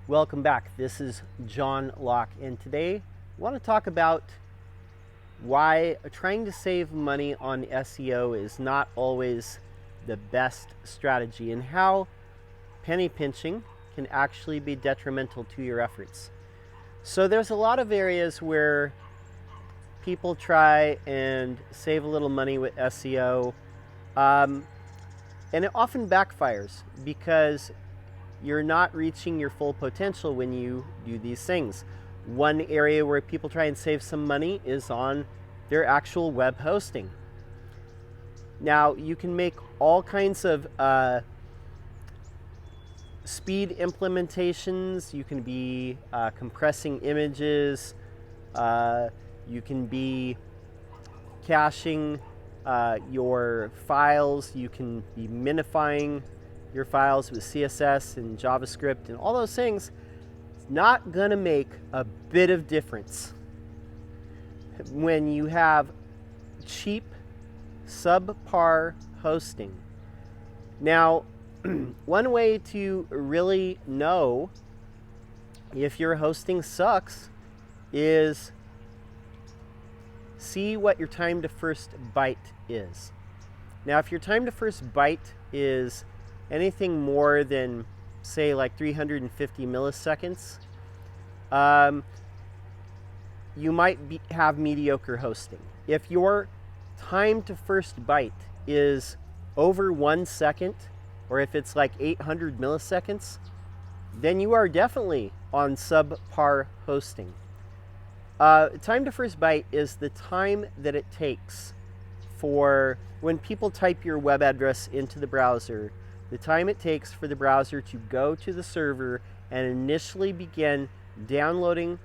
Welcome back. This is John Locke, and today I want to talk about why trying to save money on SEO is not always the best strategy and how penny pinching can actually be detrimental to your efforts. So there's a lot of areas where people try and save a little money with SEO, and it often backfires because you're not reaching your full potential when you do these things. One area where people try and save some money is on their actual web hosting. Now, you can make all kinds of speed implementations. You can be compressing images. You can be caching your files. You can be minifying your files with CSS and JavaScript and all those things. It's not going to make a bit of difference when you have cheap, subpar hosting. Now, one way to really know if your hosting sucks is see what your time to first byte is. Now, if your time to first byte is anything more than, say, like 350 milliseconds, you might have mediocre hosting. If your time to first byte is over 1 second, or if it's like 800 milliseconds, then you are definitely on subpar hosting. Time to first byte is the time that it takes for when people type your web address into the browser, the time it takes for the browser to go to the server and initially begin downloading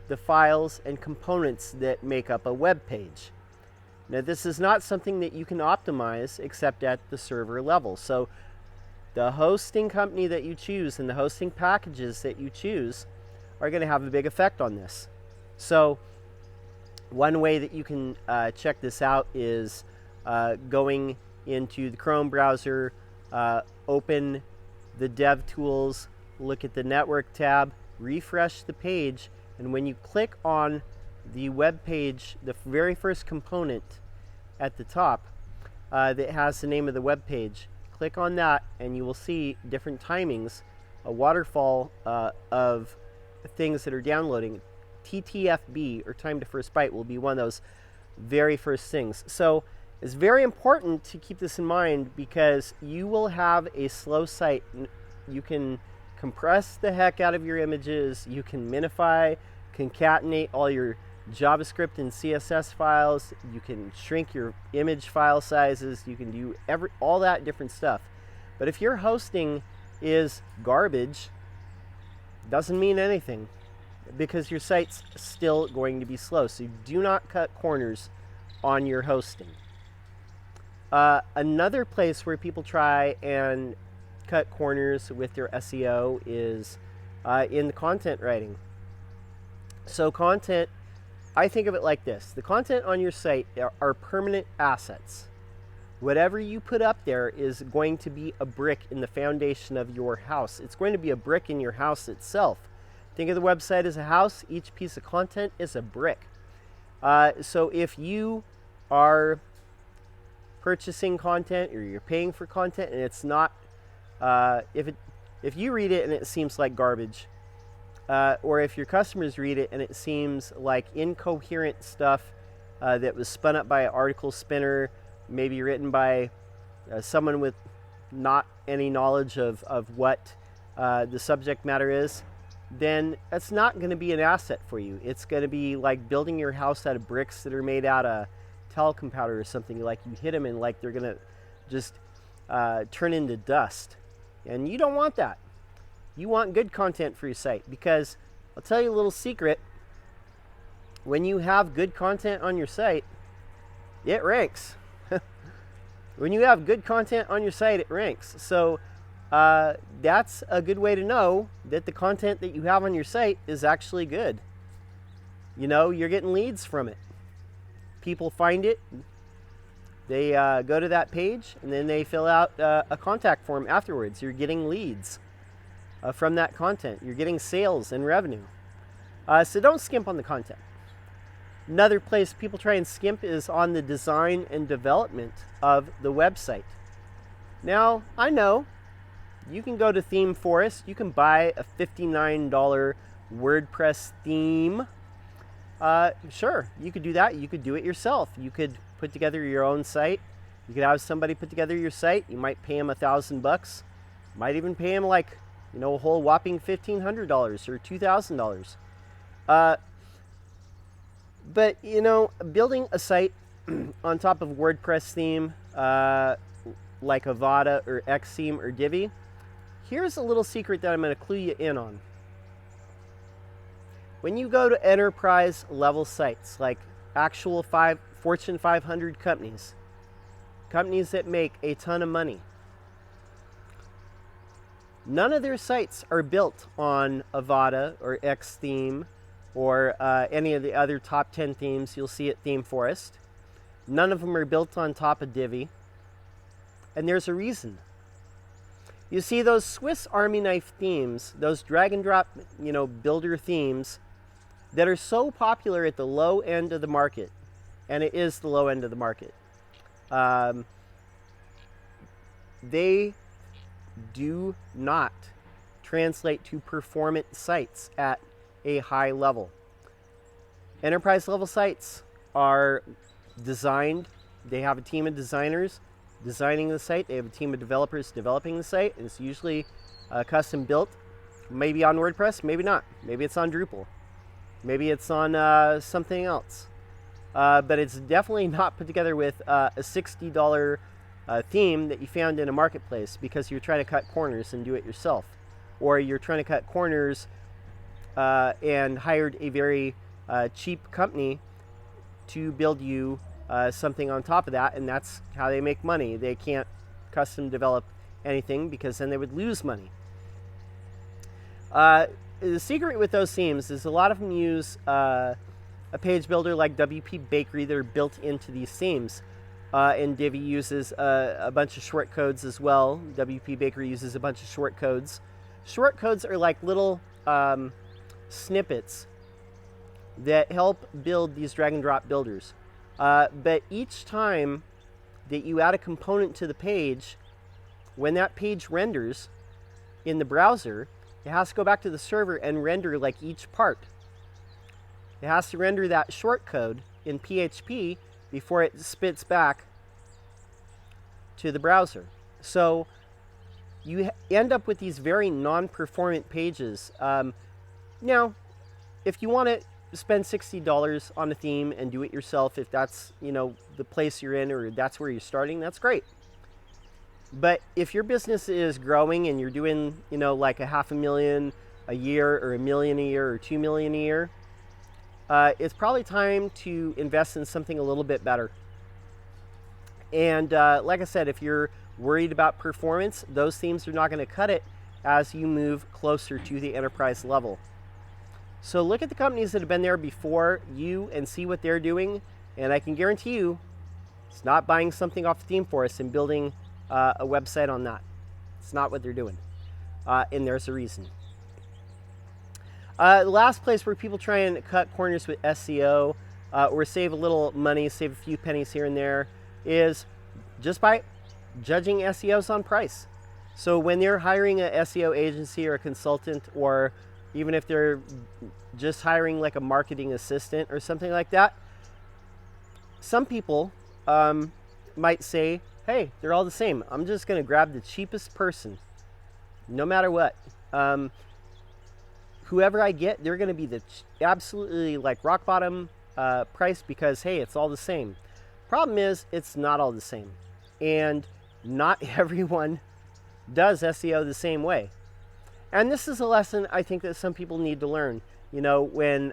the files and components that make up a web page. Now, this is not something that you can optimize except at the server level. So the hosting company that you choose and the hosting packages that you choose are going to have a big effect on this. So one way that you can check this out is going into the Chrome browser, open the Dev Tools, look at the Network tab, refresh the page, and when you click on the web page, the very first component at the top that has the name of the web page, click on that and you will see different timings, a waterfall of things that are downloading. TTFB, or time to first byte, will be one of those very first things. So it's very important to keep this in mind because you will have a slow site. You can compress the heck out of your images. You can minify, concatenate all your JavaScript and CSS files. You can shrink your image file sizes. You can do all that different stuff. But if your hosting is garbage, doesn't mean anything because your site's still going to be slow. So do not cut corners on your hosting. Another place where people try and cut corners with their SEO is in the content writing. So content, I think of it like this. The content on your site are permanent assets. Whatever you put up there is going to be a brick in the foundation of your house. It's going to be a brick in your house itself. Think of the website as a house. Each piece of content is a brick. So if you are purchasing content or you're paying for content and it's not, if you read it and it seems like garbage, or if your customers read it and it seems like incoherent stuff that was spun up by an article spinner, maybe written by someone with not any knowledge of what the subject matter is, then that's not going to be an asset for you. It's going to be like building your house out of bricks that are made out of talcum powder or something. Like you hit them and like they're going to just turn into dust. And you don't want that. You want good content for your site because I'll tell you a little secret. When you have good content on your site, it ranks. When you have good content on your site, it ranks. So that's a good way to know that the content that you have on your site is actually good. You know, you're getting leads from it. People find it, they go to that page, and then they fill out a contact form afterwards. You're getting leads. from that content. You're getting sales and revenue. So don't skimp on the content. Another place people try and skimp is on the design and development of the website. Now, I know you can go to Theme Forest. You can buy a $59 WordPress theme. Sure, you could do that. You could do it yourself. You could put together your own site. You could have somebody put together your site. You might pay them $1,000. Might even pay them like, a whole whopping $1,500 or $2,000. But, building a site on top of WordPress theme, like Avada or Xtheme or Divi, here's a little secret that I'm going to clue you in on. When you go to enterprise level sites, like actual Fortune 500 companies that make a ton of money, none of their sites are built on Avada or Xtheme or any of the other top 10 themes you'll see at Theme Forest. None of them are built on top of Divi. And there's a reason. You see, those Swiss Army knife themes, those drag and drop, builder themes that are so popular at the low end of the market, and it is the low end of the market, they do not translate to performant sites at a high level. Enterprise level sites are designed. They have a team of designers designing the site. They have a team of developers developing the site. And it's usually custom built, maybe on WordPress, maybe not. Maybe it's on Drupal. Maybe it's on something else. But it's definitely not put together with a $60 theme that you found in a marketplace because you're trying to cut corners and do it yourself. Or you're trying to cut corners and hired a very cheap company to build you something on top of that, and that's how they make money. They can't custom develop anything because then they would lose money. The secret with those themes is a lot of them use a page builder like WP Bakery that are built into these themes. And Divi uses a bunch of short codes as well. WP Bakery uses a bunch of short codes. Short codes are like little snippets that help build these drag and drop builders. But each time that you add a component to the page, when that page renders in the browser, it has to go back to the server and render like each part. It has to render that short code in PHP before it spits back to the browser. So you end up with these very non-performant pages. Now, if you want to spend $60 on a theme and do it yourself, if that's the place you're in or that's where you're starting, that's great. But if your business is growing and you're doing like $500,000 a year or $1 million a year or $2 million a year, it's probably time to invest in something a little bit better. And like I said, if you're worried about performance, those themes are not going to cut it as you move closer to the enterprise level. So look at the companies that have been there before you and see what they're doing. And I can guarantee you, it's not buying something off Theme Forest and building a website on that. It's not what they're doing. And there's a reason. The last place where people try and cut corners with SEO or save a little money, save a few pennies here and there, is just by judging SEOs on price. So when they're hiring a SEO agency or a consultant, or even if they're just hiring like a marketing assistant or something like that, some people might say, hey, they're all the same. I'm just going to grab the cheapest person, no matter what. Whoever I get, they're going to be the absolutely like rock bottom price because, hey, it's all the same. Problem is, it's not all the same. And not everyone does SEO the same way. And this is a lesson I think that some people need to learn. When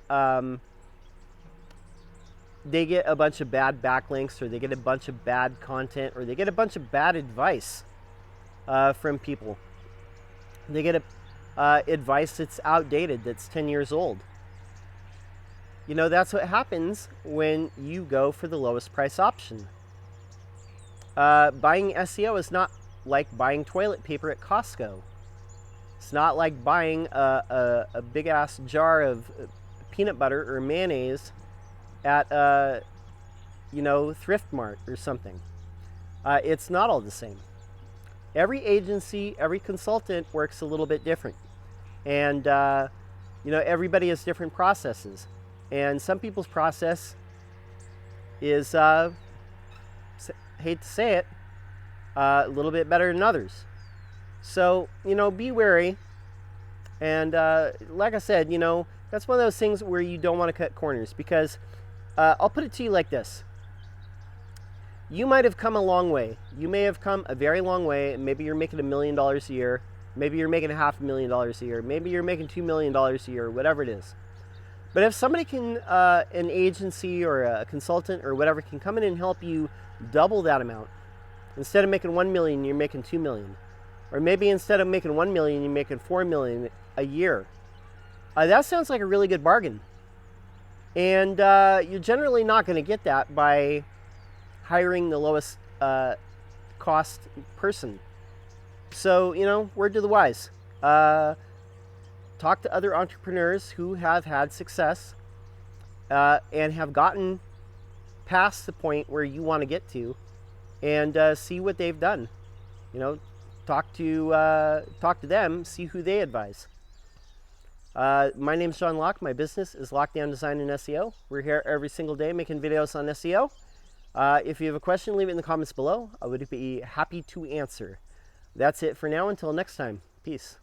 they get a bunch of bad backlinks, or they get a bunch of bad content, or they get a bunch of bad advice from people. They get advice that's outdated, that's 10 years old. That's what happens when you go for the lowest price option. Buying SEO is not like buying toilet paper at Costco. It's not like buying a big ass jar of peanut butter or mayonnaise at Thrift Mart or something. It's not all the same. Every agency, every consultant works a little bit different, and everybody has different processes, and some people's process is, hate to say it, a little bit better than others. So be wary, and like I said, that's one of those things where you don't want to cut corners, because I'll put it to you like this. You might have come a long way. You may have come a very long way. Maybe you're making $1 million a year. Maybe you're making $500,000 a year. Maybe you're making $2 million a year, whatever it is. But if somebody can, an agency or a consultant or whatever, can come in and help you double that amount. Instead of making $1 million, you're making $2 million. Or maybe instead of making $1 million, you're making $4 million a year. That sounds like a really good bargain. And you're generally not going to get that by hiring the lowest cost person. So, word to the wise. Talk to other entrepreneurs who have had success and have gotten past the point where you want to get to, and see what they've done. Talk to them, see who they advise. My name's John Locke. My business is Lockdown Design and SEO. We're here every single day making videos on SEO. If you have a question, leave it in the comments below. I would be happy to answer. That's it for now. Until next time. Peace.